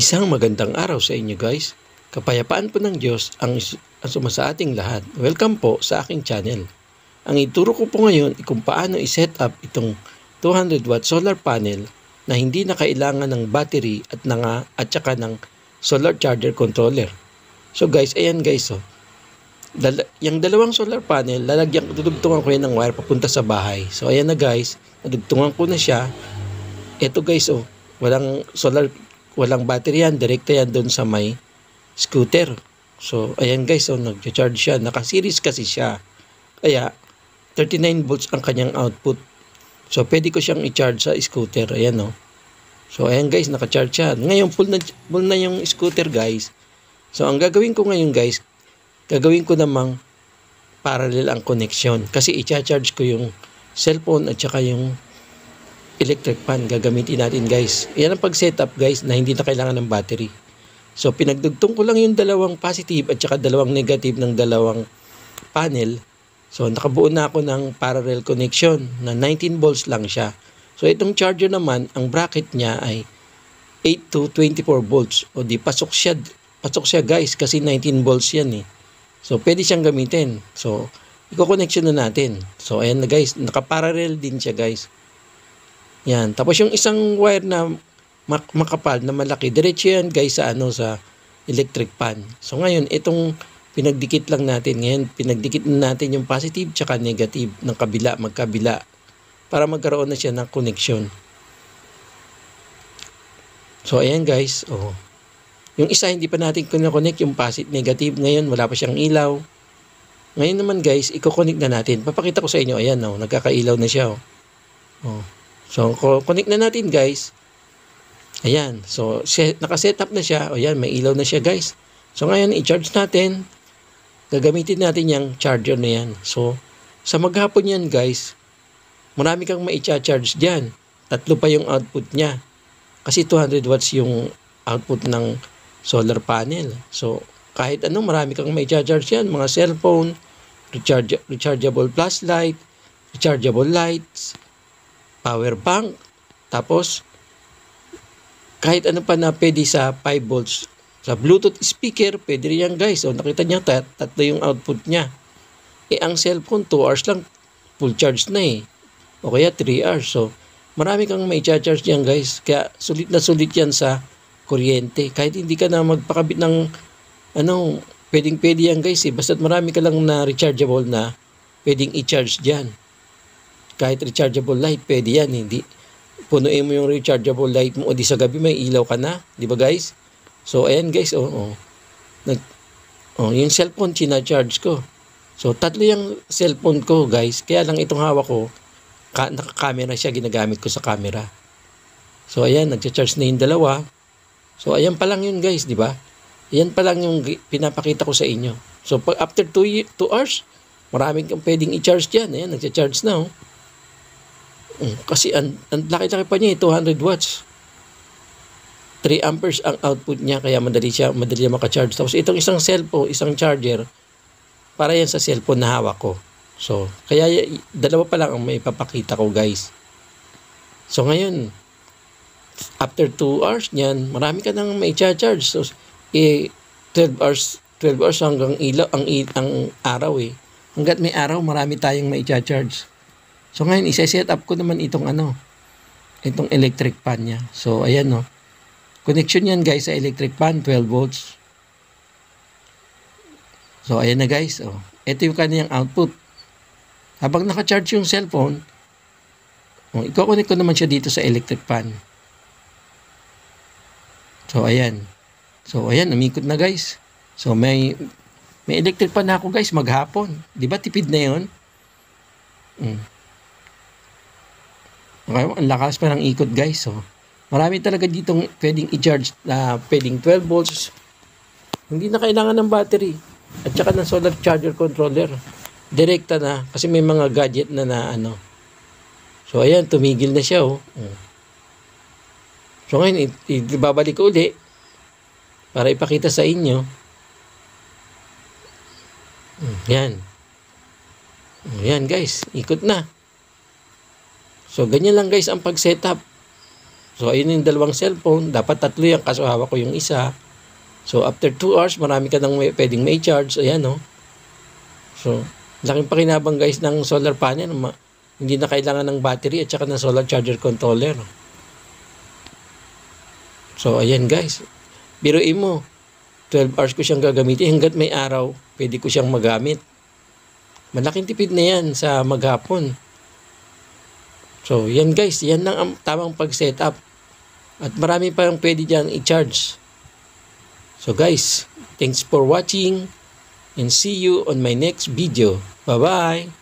Isang magandang araw sa inyo guys. Kapayapaan po ng Diyos ang sumasa ating lahat. Welcome po sa aking channel. Ang ituro ko po ngayon ay kung paano i-set up itong 200 watt solar panel na hindi na kailangan ng battery at saka ng solar charger controller. So guys, ayan guys oh. Yung dalawang solar panel, dudugtungan ko yan ng wire papunta sa bahay. So ayan na guys, nadugtungan ko na siya. Ito guys oh, walang battery yan, direkta yan doon sa may scooter. So, ayan guys, so nag-charge siya. Naka-series kasi siya. Kaya, 39 volts ang kanyang output. So, pwede ko siyang i-charge sa scooter. Ayan o. So, ayan guys, naka-charge siya. Ngayon, full na yung scooter guys. So, ang gagawin ko ngayon guys, gagawin ko namang parallel ang connection. Kasi i-charge ko yung cellphone at saka yung electric fan gagamitin natin guys. Yan ang pag-setup guys na hindi na kailangan ng battery. So pinagdugtong ko lang yung dalawang positive at saka dalawang negative ng dalawang panel. So nakabuo na ako ng parallel connection na 19 volts lang siya. So itong charger naman, ang bracket niya ay 8 to 24 volts. O di pasok siya guys kasi 19 volts yan eh. So pwede siyang gamitin. So i-connection na natin. So ayan na guys, nakaparallel din siya guys. Yan. Tapos yung isang wire na makapal na malaki, diretso yan guys sa electric fan. So ngayon, itong pinagdikit lang natin. Ngayon, pinagdikit na natin yung positive tsaka negative ng magkabila para magkaroon na siya ng connection. So ayan guys, oh. Yung isa hindi pa natin connect yung positive negative. Ngayon, wala pa siyang ilaw. Ngayon naman guys, i-connect na natin. Papakita ko sa inyo, ayan oh, nagkakailaw na siya oh. Oh. So, connect na natin guys. Ayan. So, nakaset up na siya. O yan, may ilaw na siya guys. So, ngayon, i-charge natin. Gagamitin natin yung charger na yan. So, sa maghapon yan guys, marami kang ma-charge dyan. 3 pa yung output niya. Kasi 200 watts yung output ng solar panel. So, kahit anong marami kang ma-charge yan. Mga cellphone, rechargeable flashlight, rechargeable lights, power bank, tapos kahit ano pa na pwede sa 5 volts. Sa Bluetooth speaker, pwede rin yan guys. So nakita niyo, tatlo yung output niya. Ang cellphone, 2 hours lang, full charge na eh. O kaya 3 hours. So marami kang may charge yan guys. Kaya sulit na sulit yan sa kuryente. Kahit hindi ka na magpakabit ng pwedeng-pwede yan guys eh. Basta't marami ka lang na rechargeable na pwedeng i-charge dyan. Kahit rechargeable light, pwede yan. Hindi. Punuin mo yung rechargeable light mo o di sa gabi may ilaw ka na. Di ba guys? So, ayan guys. Yung cellphone, charge ko. So, 3 yung cellphone ko guys. Kaya lang itong hawak ko, naka-camera siya. Ginagamit ko sa camera. So, ayan. Nag-charge na yung dalawa. So, ayan pa lang yun guys. Di ba? Ayan pa lang yung pinapakita ko sa inyo. So, pag after 2 hours, maraming kang pwedeng i-charge dyan. Ayan, nag-charge na oh. Kasi ang laki-laki pa niya 200 watts. 3 amperes ang output niya kaya madali maka-charge. Tapos itong isang cellphone, isang charger para yan sa cellphone na hawak ko. So, kaya dalawa pa lang ang may papakita ko guys. So ngayon, after 2 hours niyan, marami ka nang may charge. So, 12 hours hanggang ilaw ang araw eh. Hangga't may araw, marami tayong may charge. So ngayon, isa-set up ko naman itong electric fan niya. So ayan no. Connection yan guys sa electric fan, 12 volts. So ayan na guys. Oh. Ito yung kanyang output. Habang naka-charge yung cellphone, i-connect ko naman siya dito sa electric fan. So ayan. So ayan, umikot na guys. So may electric fan na ako guys maghapon. Di ba tipid na yun? Okay, ang lakas pa ng ikot guys. So, marami talaga ditong pwedeng i-charge na pwedeng 12 volts. Hindi na kailangan ng battery. At saka ng solar charger controller. Direkta na. Kasi may mga gadget na So, ayan, tumigil na siya oh. So, ngayon, ibabalik ko uli para ipakita sa inyo. Yan. Yan guys, ikot na. So, ganyan lang guys ang pag-setup. So, ayun yung dalawang cellphone. Dapat tatlo yan, kaso hawak ko yung isa. So, after 2 hours, marami ka nang pwedeng may charge. Ayan, no? So, laking pakinabang guys ng solar panel. Hindi na kailangan ng battery at saka ng solar charger controller. So, ayan guys. Biruin mo, 12 hours ko siyang gagamitin. Hanggat may araw, pwede ko siyang magamit. Malaking tipid na yan sa maghapon. So, yan guys. Yan lang ang tamang pag-setup. At marami pa yung pwede dyan i-charge. So guys, thanks for watching and see you on my next video. Bye-bye!